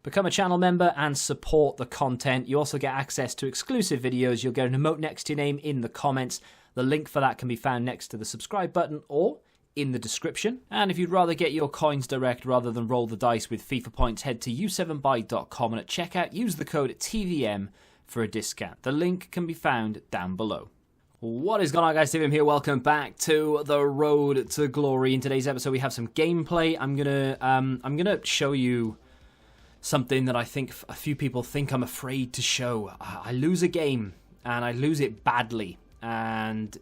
Become a channel member and support the content. You also get access to exclusive videos. You'll get an emote next to your name in the comments. The link for that can be found next to the subscribe button or in the description. And if you'd rather get your coins direct rather than roll the dice with FIFA points, head to u7buy.com and at checkout use the code TVM for a discount. The link can be found down below. What is going on, guys? TVM here. Welcome back to the road to glory. In today's episode, we have some gameplay. I'm gonna show you something that I think a few people think I'm afraid to show. I lose a game, and I lose it badly, and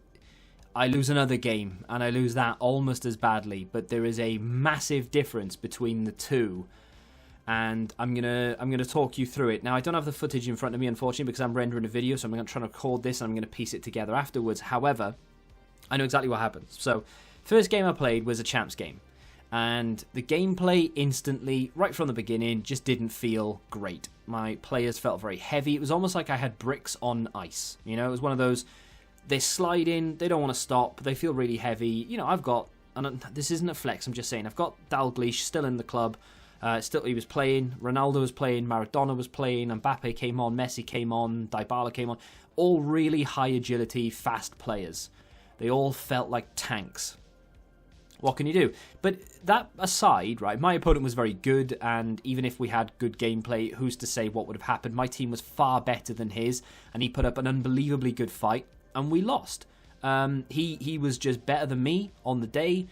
I lose another game, and I lose that almost as badly. But there is a massive difference between the two, and I'm gonna talk you through it. Now, I don't have the footage in front of me, unfortunately, because I'm rendering a video, so I'm going to try to record this, and I'm going to piece it together afterwards. However, I know exactly what happens. So, first game I played was a Champs game. And the gameplay instantly, right from the beginning, just didn't feel great. My players felt very heavy. It was almost like I had bricks on ice. You know, it was one of those, they slide in, they don't want to stop, they feel really heavy. You know, I've got, and this isn't a flex, I'm just saying, I've got Dalglish still in the club. Still, he was playing, Ronaldo was playing, Maradona was playing, Mbappe came on, Messi came on, Dybala came on. All really high agility, fast players. They all felt like tanks. What can you do? But that aside, right, my opponent was very good, and even if we had good gameplay, who's to say what would have happened? My team was far better than his, and he put up an unbelievably good fight, and we lost. He was just better than me on the day.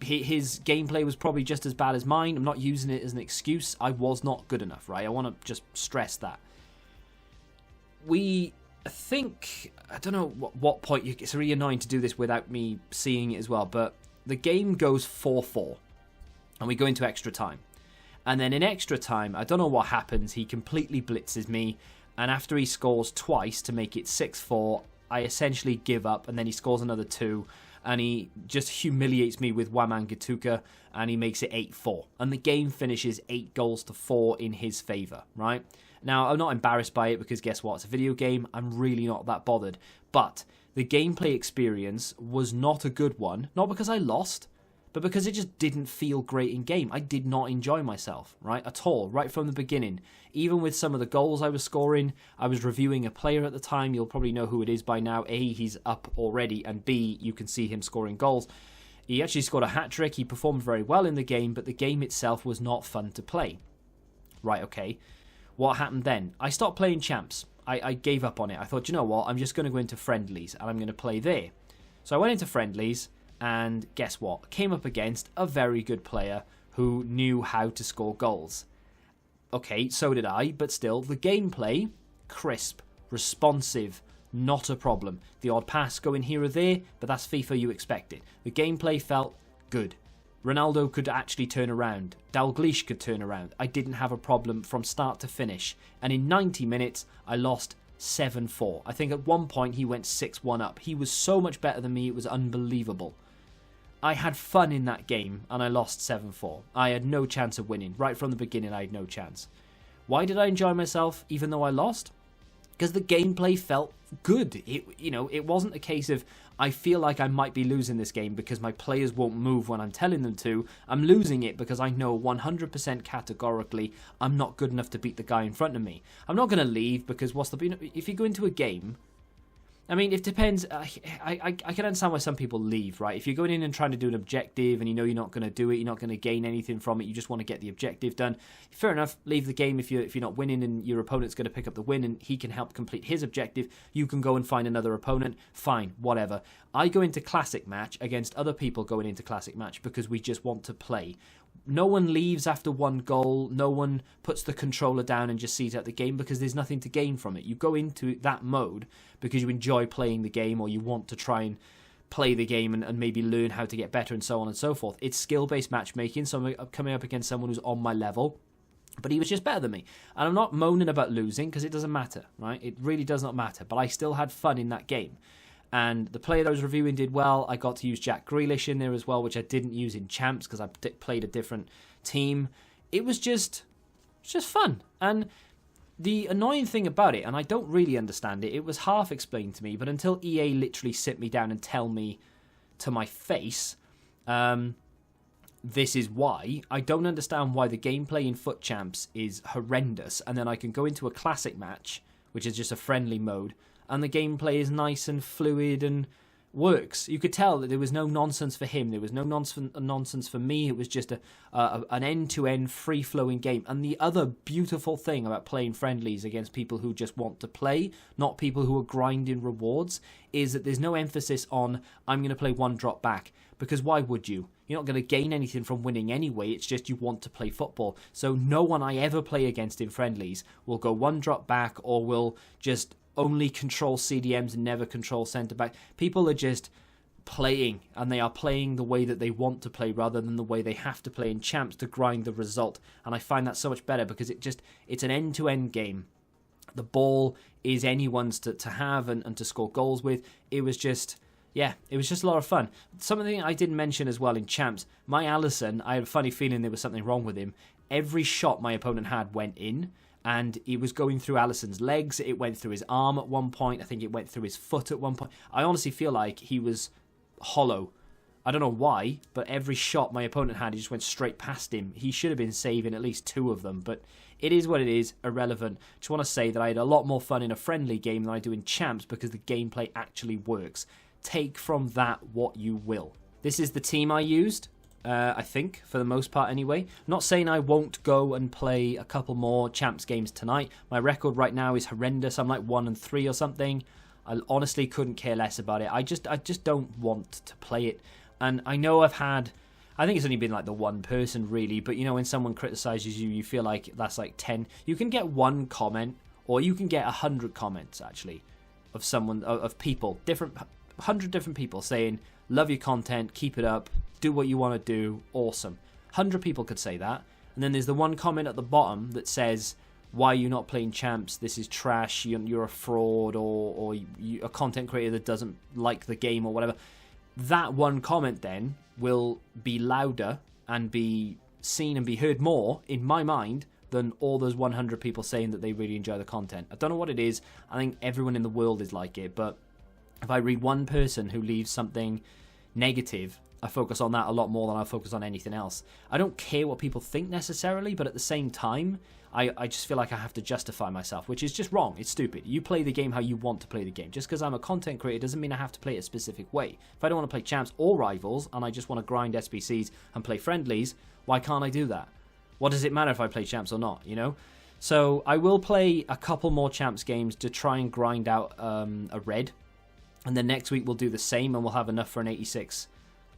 His gameplay was probably just as bad as mine. I'm not using it as an excuse. I was not good enough, right? I want to just stress that. I don't know what point, it's really annoying to do this without me seeing it as well, but the game goes 4-4, and we go into extra time. And then in extra time, I don't know what happens, he completely blitzes me, and after he scores twice to make it 6-4, I essentially give up, and then he scores another 2, and he just humiliates me with Wamangituka, and he makes it 8-4. And the game finishes 8-4 in his favour, right? Now, I'm not embarrassed by it, because guess what? It's a video game. I'm really not that bothered. But the gameplay experience was not a good one. Not because I lost, but because it just didn't feel great in game. I did not enjoy myself, right? At all, right from the beginning. Even with some of the goals I was scoring, I was reviewing a player at the time. You'll probably know who it is by now. A, he's up already, and B, you can see him scoring goals. He actually scored a hat-trick. He performed very well in the game, but the game itself was not fun to play. Right, okay. What happened then? I stopped playing Champs. I gave up on it. I thought, you know what? I'm just going to go into Friendlies, and I'm going to play there. So I went into Friendlies, and guess what? Came up against a very good player who knew how to score goals. Okay, so did I, but still, the gameplay, crisp, responsive, not a problem. The odd pass going here or there, but that's FIFA, you expect it. The gameplay felt good. Ronaldo could actually turn around. Dalglish could turn around. I didn't have a problem from start to finish. And in 90 minutes, I lost 7-4. I think at one point he went 6-1 up. He was so much better than me, it was unbelievable. I had fun in that game, and I lost 7-4. I had no chance of winning. Right from the beginning, I had no chance. Why did I enjoy myself, even though I lost? Because the gameplay felt good. It wasn't a case of, I feel like I might be losing this game because my players won't move when I'm telling them to. I'm losing it because I know 100% categorically I'm not good enough to beat the guy in front of me. I'm not going to leave because if you go into a game, I mean, it depends. I can understand why some people leave, right? If you're going in and trying to do an objective and you know you're not going to do it, you're not going to gain anything from it, you just want to get the objective done, fair enough, leave the game. If you're not winning and your opponent's going to pick up the win and he can help complete his objective, you can go and find another opponent, fine, whatever. I go into Classic Match against other people going into Classic Match because we just want to play. No one leaves after one goal. No one puts the controller down and just sees out the game because there's nothing to gain from it. You go into that mode because you enjoy playing the game or you want to try and play the game and maybe learn how to get better and so on and so forth. It's skill-based matchmaking, so I'm coming up against someone who's on my level, but he was just better than me. And I'm not moaning about losing because it doesn't matter, right? It really does not matter, but I still had fun in that game. And the player that I was reviewing did well. I got to use Jack Grealish in there as well, which I didn't use in Champs because I played a different team. It was just fun. And the annoying thing about it, and I don't really understand it, it was half explained to me, but until EA literally sit me down and tell me to my face, this is why. I don't understand why the gameplay in FUT Champs is horrendous, and then I can go into a classic match, which is just a friendly mode, and the gameplay is nice and fluid and works. You could tell that there was no nonsense for him. There was no nonsense for me. It was just an end-to-end, free-flowing game. And the other beautiful thing about playing friendlies against people who just want to play, not people who are grinding rewards, is that there's no emphasis on, I'm going to play one drop back. Because why would you? You're not going to gain anything from winning anyway. It's just you want to play football. So no one I ever play against in friendlies will go one drop back or will just only control CDMs and never control centre-back. People are just playing, and they are playing the way that they want to play rather than the way they have to play in champs to grind the result. And I find that so much better because it's an end-to-end game. The ball is anyone's to have and to score goals with. It was just a lot of fun. Something I didn't mention as well in champs, my Alisson, I had a funny feeling there was something wrong with him. Every shot my opponent had went in, and it was going through Alisson's legs. It went through his arm at one point. I think it went through his foot at one point. I honestly feel like he was hollow. I don't know why, but every shot my opponent had, he just went straight past him. He should have been saving at least 2 of them, but it is what it is, irrelevant. Just want to say that I had a lot more fun in a friendly game than I do in champs because the gameplay actually works. Take from that what you will. This is the team I used. I think, for the most part anyway. Not saying I won't go and play a couple more champs games tonight. My record right now is horrendous. I'm like 1-3 or something. I honestly couldn't care less about it. I just don't want to play it. And I know I think it's only been like the one person really, but you know, when someone criticizes you, you feel like that's like 10. You can get one comment, or you can get 100 comments actually of someone, of people, 100 different people saying, love your content, keep it up, do what you want to do, awesome. 100 people could say that. And then there's the one comment at the bottom that says, why are you not playing champs? This is trash, you're a fraud, or a content creator that doesn't like the game or whatever. That one comment then will be louder and be seen and be heard more, in my mind, than all those 100 people saying that they really enjoy the content. I don't know what it is. I think everyone in the world is like it, but if I read one person who leaves something negative, I focus on that a lot more than I focus on anything else. I don't care what people think necessarily, but at the same time, I just feel like I have to justify myself, which is just wrong. It's stupid. You play the game how you want to play the game. Just because I'm a content creator doesn't mean I have to play it a specific way. If I don't want to play champs or rivals, and I just want to grind SBCs and play friendlies, why can't I do that? What does it matter if I play champs or not, you know? So I will play a couple more champs games to try and grind out a red. And then next week we'll do the same, and we'll have enough for an 86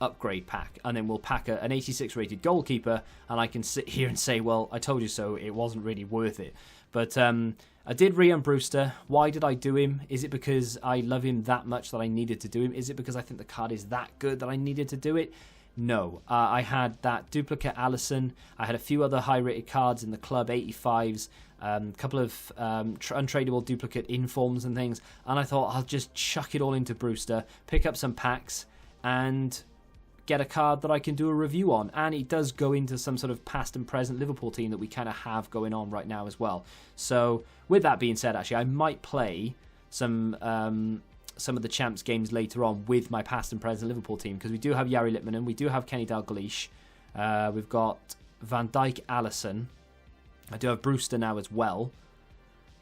upgrade pack. And then we'll pack an 86 rated goalkeeper, and I can sit here and say, well, I told you so, it wasn't really worth it. But I did re-on Brewster. Why did I do him? Is it because I love him that much that I needed to do him? Is it because I think the card is that good that I needed to do it? No. I had that duplicate Alisson. I had a few other high-rated cards in the club, 85s. A couple of untradeable duplicate informs and things, and I thought I'll just chuck it all into Brewster, pick up some packs, and get a card that I can do a review on. And it does go into some sort of past and present Liverpool team that we kind of have going on right now as well. So with that being said, actually, I might play some of the champs games later on with my past and present Liverpool team, because we do have Yari Litmanen, we do have Kenny Dalglish, we've got Van Dijk, Alisson. I do have Brewster now as well.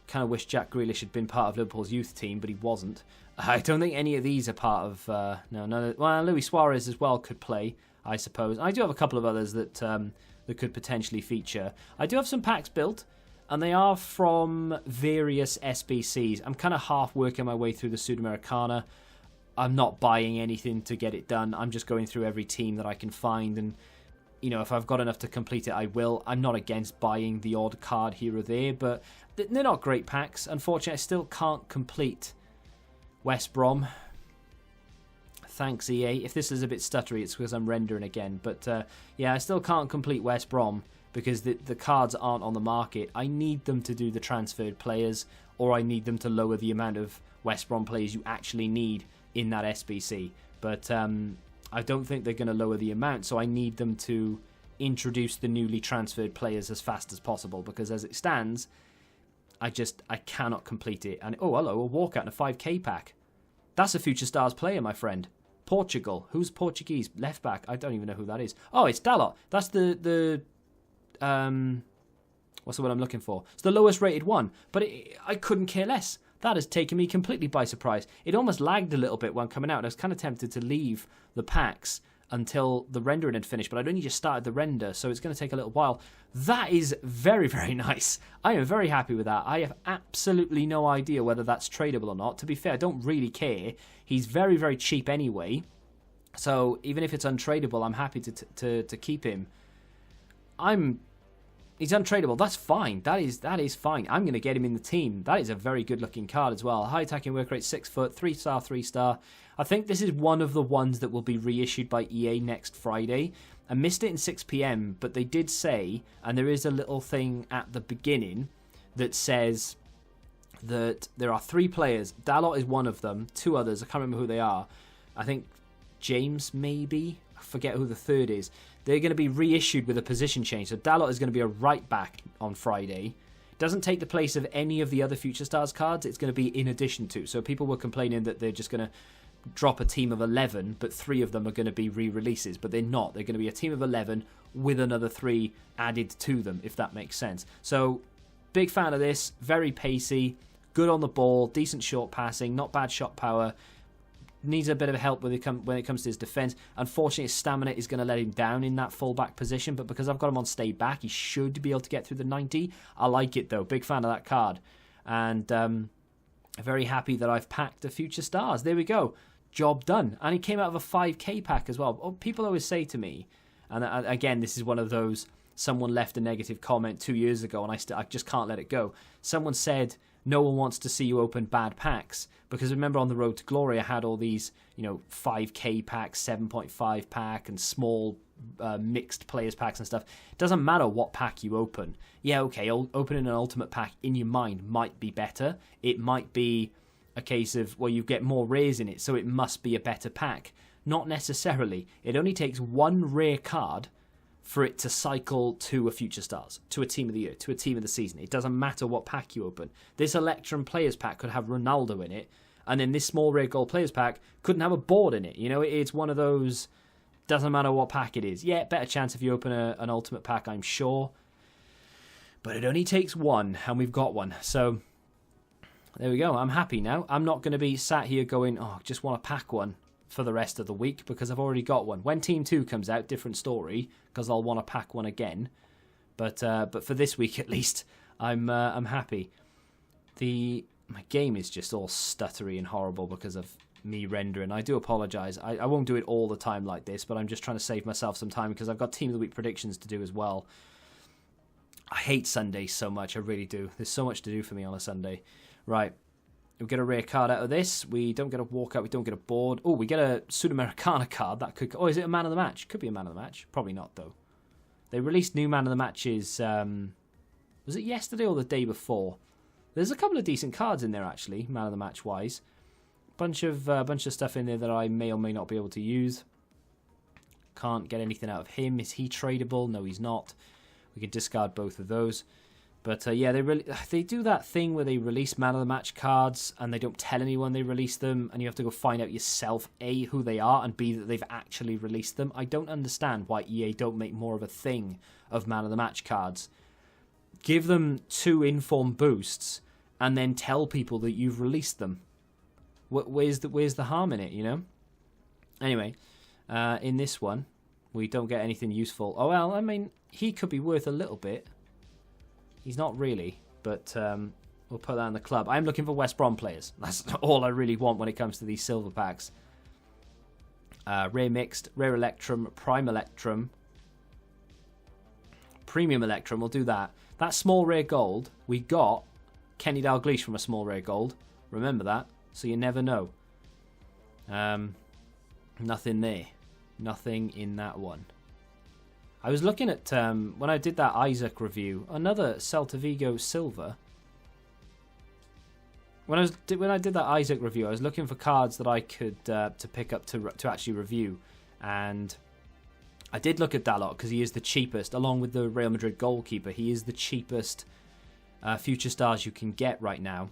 Kind of wish Jack Grealish had been part of Liverpool's youth team, but he wasn't. I don't think any of these are part of... no. Well, Luis Suarez as well could play, I suppose. I do have a couple of others that could potentially feature. I do have some packs built, and they are from various SBCs. I'm kind of half working my way through the Sudamericana. I'm not buying anything to get it done. I'm just going through every team that I can find, and you know, if I've got enough to complete it, I will. I'm not against buying the odd card here or there, but they're not great packs. Unfortunately, I still can't complete West Brom. Thanks, EA. If this is a bit stuttery, it's because I'm rendering again. But yeah, I still can't complete West Brom because the cards aren't on the market. I need them to do the transferred players, or I need them to lower the amount of West Brom players you actually need in that SBC. But I don't think they're going to lower the amount, so I need them to introduce the newly transferred players as fast as possible, because as it stands, I cannot complete it. And oh, hello, a walkout and a 5k pack. That's a Future Stars player, my friend. Portugal. Who's Portuguese? Left back. I don't even know who that is. Oh, it's Dalot. That's the what's the word I'm looking for? It's the lowest rated one. But I couldn't care less. That has taken me completely by surprise. It almost lagged a little bit when coming out. And I was kind of tempted to leave the packs until the rendering had finished, but I'd only just started the render, so it's going to take a little while. That is very, very nice. I am very happy with that. I have absolutely no idea whether that's tradable or not. To be fair, I don't really care. He's very, very cheap anyway, so even if it's untradeable, I'm happy to keep him. He's untradeable. That's fine. That is fine. I'm going to get him in the team. That is a very good looking card as well. High attacking work rate, 6 foot, 3-star, 3-star. I think this is one of the ones that will be reissued by EA next Friday. I missed it in 6 PM, but they did say, and there is a little thing at the beginning that says that there are 3 players. Dalot is one of them. 2 others. I can't remember who they are. I think James, maybe. I forget who the third is. They're going to be reissued with a position change. So Dalot is going to be a right back on Friday. Doesn't take the place of any of the other Future Stars cards. It's going to be in addition to. So people were complaining that they're just going to drop a team of 11, but 3 of them are going to be re-releases. But they're not. They're going to be a team of 11 with another 3 added to them, if that makes sense. So big fan of this. Very pacey. Good on the ball. Decent short passing. Not bad shot power. Needs a bit of help when it comes to his defence. Unfortunately, his stamina is going to let him down in that full-back position, but because I've got him on stay back, he should be able to get through the 90. I like it, though. Big fan of that card. And very happy that I've packed a Future Stars. There we go. Job done. And he came out of a 5k pack as well. Oh, people always say to me, and again, this is one of those, someone left a negative comment 2 years ago, and I just can't let it go. Someone said, no one wants to see you open bad packs. Because remember on the Road to Glory, I had all these, 5k packs, 7.5 pack, and small mixed players packs and stuff. It doesn't matter what pack you open. Yeah, okay, opening an ultimate pack in your mind might be better. It might be a case of, well, you get more rares in it, so it must be a better pack. Not necessarily. It only takes one rare card for it to cycle to a Future Stars, to a Team of the Year, to a Team of the Season. It doesn't matter what pack you open. This Electrum Players Pack could have Ronaldo in it, and then this Small Rare Gold Players Pack couldn't have a board in it. It's one of those, doesn't matter what pack it is. Yeah, better chance if you open an Ultimate Pack, I'm sure. But it only takes one, and we've got one. So, there we go. I'm happy now. I'm not going to be sat here going, just want to pack one for the rest of the week, because I've already got one. When Team 2 comes out, different story, because I'll want to pack one again. But for this week at least, I'm happy. My game is just all stuttery and horrible because of me rendering. I do apologise. I won't do it all the time like this, but I'm just trying to save myself some time because I've got Team of the Week predictions to do as well. I hate Sundays so much, I really do. There's so much to do for me on a Sunday. Right. We get a rare card out of this. We don't get a walkout. We don't get a board. Oh, we get a Sudamericana card. That could. Oh, is it a man of the match? Could be a man of the match. Probably not, though. They released new man of the matches. Was it yesterday or the day before? There's a couple of decent cards in there, actually, man of the match wise. Bunch of stuff in there that I may or may not be able to use. Can't get anything out of him. Is he tradable? No, he's not. We can discard both of those. But yeah, they do that thing where they release man of the match cards and they don't tell anyone they release them, and you have to go find out yourself, A, who they are, and B, that they've actually released them. I don't understand why EA don't make more of a thing of man of the match cards. Give them 2 inform boosts and then tell people that you've released them. Where's the harm in it, Anyway, in this one, we don't get anything useful. Oh, well, I mean, he could be worth a little bit. He's not really, but we'll put that in the club. I'm looking for West Brom players. That's all I really want when it comes to these silver packs. Rare Mixed, Rare Electrum, Prime Electrum, Premium Electrum, we'll do that. That Small Rare Gold, we got Kenny Dalglish from a Small Rare Gold. Remember that, so you never know. Nothing there. Nothing in that one. I was looking at, when I did that Isaac review, another Celta Vigo silver. When I did that Isaac review, I was looking for cards that I could to pick up to actually review, and I did look at Dalot because he is the cheapest, along with the Real Madrid goalkeeper. He is the cheapest Future Stars you can get right now.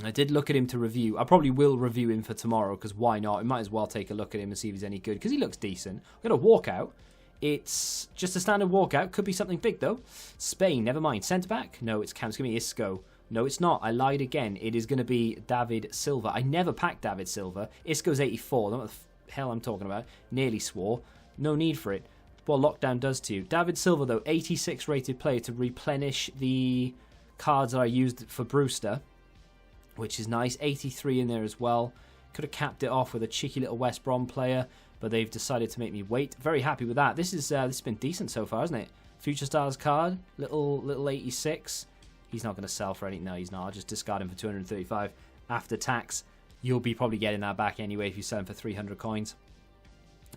I did look at him to review. I probably will review him for tomorrow, because why not? I might as well take a look at him and see if he's any good, because he looks decent. I'm going to walk out. It's just a standard walkout. Could be something big, though. Spain, never mind. Centre-back? No, it's Camps. Give me Isco. No, it's not. I lied again. It is going to be David Silva. I never packed David Silva. Isco's 84. I don't know what the hell I'm talking about. Nearly swore. No need for it. What lockdown does to you. David Silva, though, 86 rated player to replenish the cards that I used for Brewster, which is nice. 83 in there as well. Could have capped it off with a cheeky little West Brom player, but they've decided to make me wait. Very happy with that. This has been decent so far, hasn't it? Future Stars card, little 86. He's not going to sell for anything. No, he's not. I'll just discard him for 235 after tax. You'll be probably getting that back anyway if you sell him for 300 coins.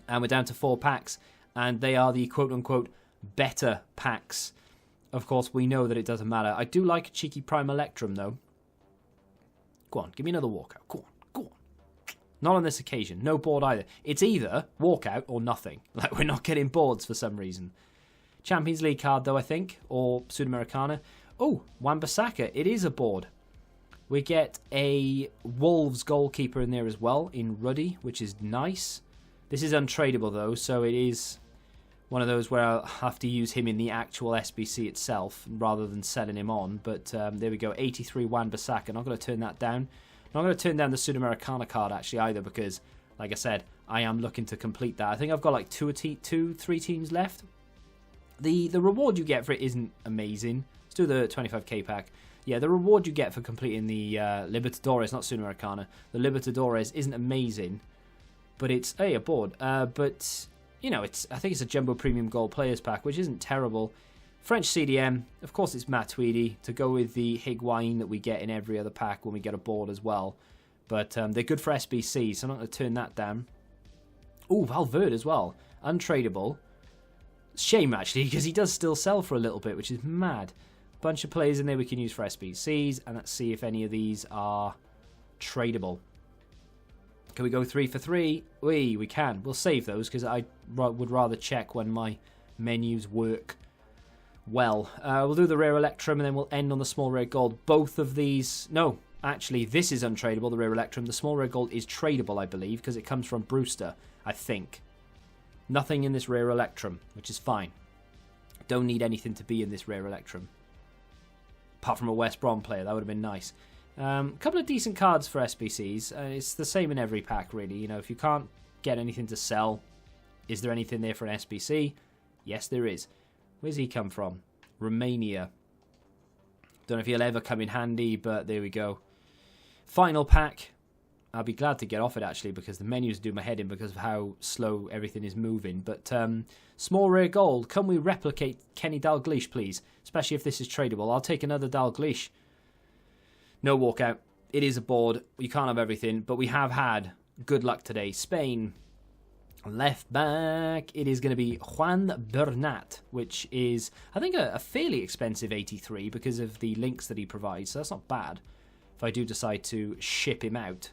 And we're down to 4 packs, and they are the quote-unquote better packs. Of course, we know that it doesn't matter. I do like a cheeky Prime Electrum, though. Go on, give me another walkout. Go on, go on. Not on this occasion. No board either. It's either walkout or nothing. Like, we're not getting boards for some reason. Champions League card, though, I think, or Sudamericana. Oh, Wan-Bissaka. It is a board. We get a Wolves goalkeeper in there as well, in Ruddy, which is nice. This is untradeable, though, so it is one of those where I'll have to use him in the actual SBC itself rather than selling him on. But there we go, 83 Wan-Bissaka. Not going to turn that down. Not going to turn down the Sudamericana card, actually, either, because, like I said, I am looking to complete that. I think I've got like 3 teams left. The reward you get for it isn't amazing. Let's do the 25k pack. Yeah, the reward you get for completing the Libertadores, not Sudamericana, the Libertadores isn't amazing, but it's a board. But you know, I think it's a Jumbo Premium Gold Players pack, which isn't terrible. French CDM, of course, it's Matuidi to go with the Higuain that we get in every other pack when we get a board as well. But they're good for SBCs, so I'm not going to turn that down. Oh, Valverde as well, untradeable. Shame actually, because he does still sell for a little bit, which is mad. Bunch of players in there we can use for SBCs, and let's see if any of these are tradable. Can we go 3 for 3? We can. We'll save those because I would rather check when my menus work well. We'll do the rare Electrum, and then we'll end on the small rare gold. Both of these... No, actually, this is untradeable, the rare Electrum. The small rare gold is tradable, I believe, because it comes from Brewster, I think. Nothing in this rare Electrum, which is fine. Don't need anything to be in this rare Electrum. Apart from a West Brom player, that would have been nice. A couple of decent cards for SBCs. It's the same in every pack, really. You know, if you can't get anything to sell, is there anything there for an SBC? Yes, there is. Where's he come from? Romania. Don't know if he'll ever come in handy, but there we go. Final pack. I'll be glad to get off it, actually, because the menus do my head in because of how slow everything is moving. But small rare gold. Can we replicate Kenny Dalglish, please? Especially if this is tradable. I'll take another Dalglish. No walkout. It is a board. You can't have everything, but we have had good luck today. Spain. Left back. It is going to be Juan Bernat, which is, I think, a fairly expensive 83 because of the links that he provides. So that's not bad if I do decide to ship him out.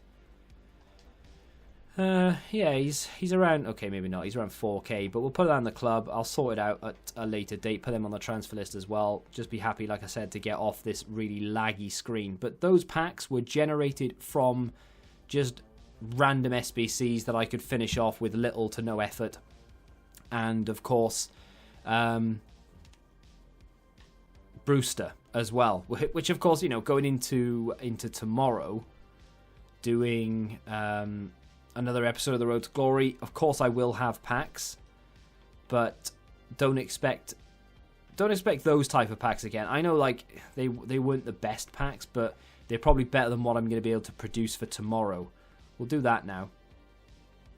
Yeah, he's around, okay, maybe not, he's around 4k, but we'll put that in the club. I'll sort it out at a later date, put them on the transfer list as well. Just be happy, like I said, to get off this really laggy screen. But those packs were generated from just random SBCs that I could finish off with little to no effort. And, of course, Brewster as well, which, of course, you know, going into tomorrow, doing... another episode of The Road to Glory. Of course, I will have packs, but don't expect those type of packs again. I know, like, they weren't the best packs, but they're probably better than what I'm going to be able to produce for tomorrow. We'll do that now.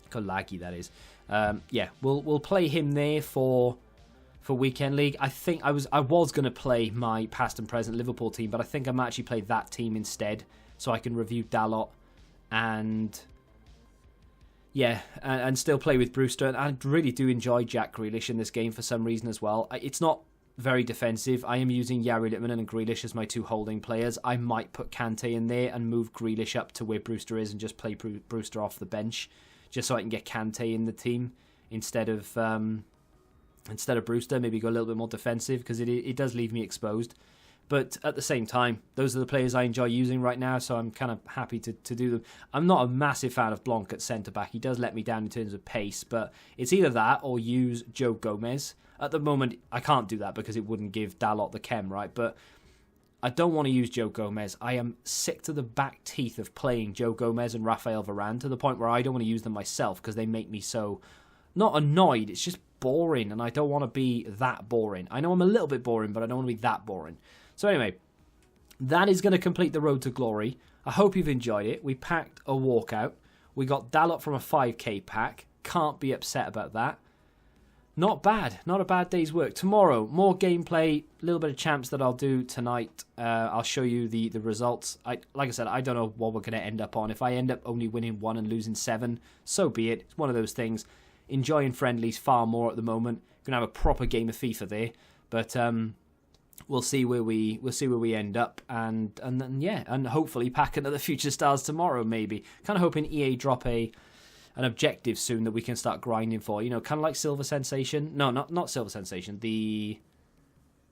Look how laggy that is. Yeah, we'll play him there for Weekend League. I think I was going to play my past and present Liverpool team, but I think I might actually play that team instead, so I can review Dalot and. Yeah, and still play with Brewster. And I really do enjoy Jack Grealish in this game for some reason as well. It's not very defensive. I am using Yari Littman and Grealish as my 2 holding players. I might put Kante in there and move Grealish up to where Brewster is and just play Brewster off the bench, just so I can get Kante in the team instead of Brewster. Maybe go a little bit more defensive because it does leave me exposed. But at the same time, those are the players I enjoy using right now, so I'm kind of happy to do them. I'm not a massive fan of Blanc at centre-back. He does let me down in terms of pace, but it's either that or use Joe Gomez. At the moment, I can't do that because it wouldn't give Dalot the chem, right? But I don't want to use Joe Gomez. I am sick to the back teeth of playing Joe Gomez and Rafael Varane to the point where I don't want to use them myself because they make me so, not annoyed, it's just boring, and I don't want to be that boring. I know I'm a little bit boring, but I don't want to be that boring. So anyway, that is going to complete the road to glory. I hope you've enjoyed it. We packed a walkout. We got Dalot from a 5k pack. Can't be upset about that. Not bad. Not a bad day's work. Tomorrow, more gameplay, a little bit of champs that I'll do tonight. I'll show you the results. Like I said, I don't know what we're going to end up on. If I end up only winning 1 and losing 7, so be it. It's one of those things. Enjoying friendlies far more at the moment. Going to have a proper game of FIFA there. But we'll see where we end up, and then yeah, and hopefully pack another Future Stars tomorrow. Maybe kind of hoping EA drop an objective soon that we can start grinding for. You know, kind of like Silver Sensation. No, not Silver Sensation.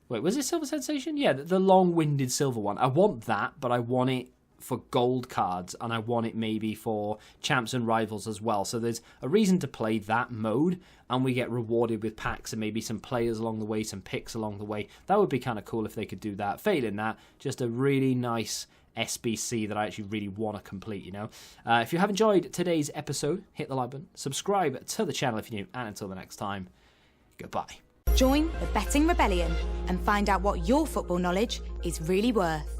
Was it Silver Sensation? Yeah, the long-winded silver one. I want that, but I want it for gold cards, and I want it maybe for champs and rivals as well. So there's a reason to play that mode, and we get rewarded with packs and maybe some players along the way, some picks along the way. That would be kind of cool if they could do that. Failing that, just a really nice SBC that I actually really want to complete, you know. If you have enjoyed today's episode, hit the like button, subscribe to the channel if you're new, and until the next time, goodbye. Join the Betting Rebellion and find out what your football knowledge is really worth.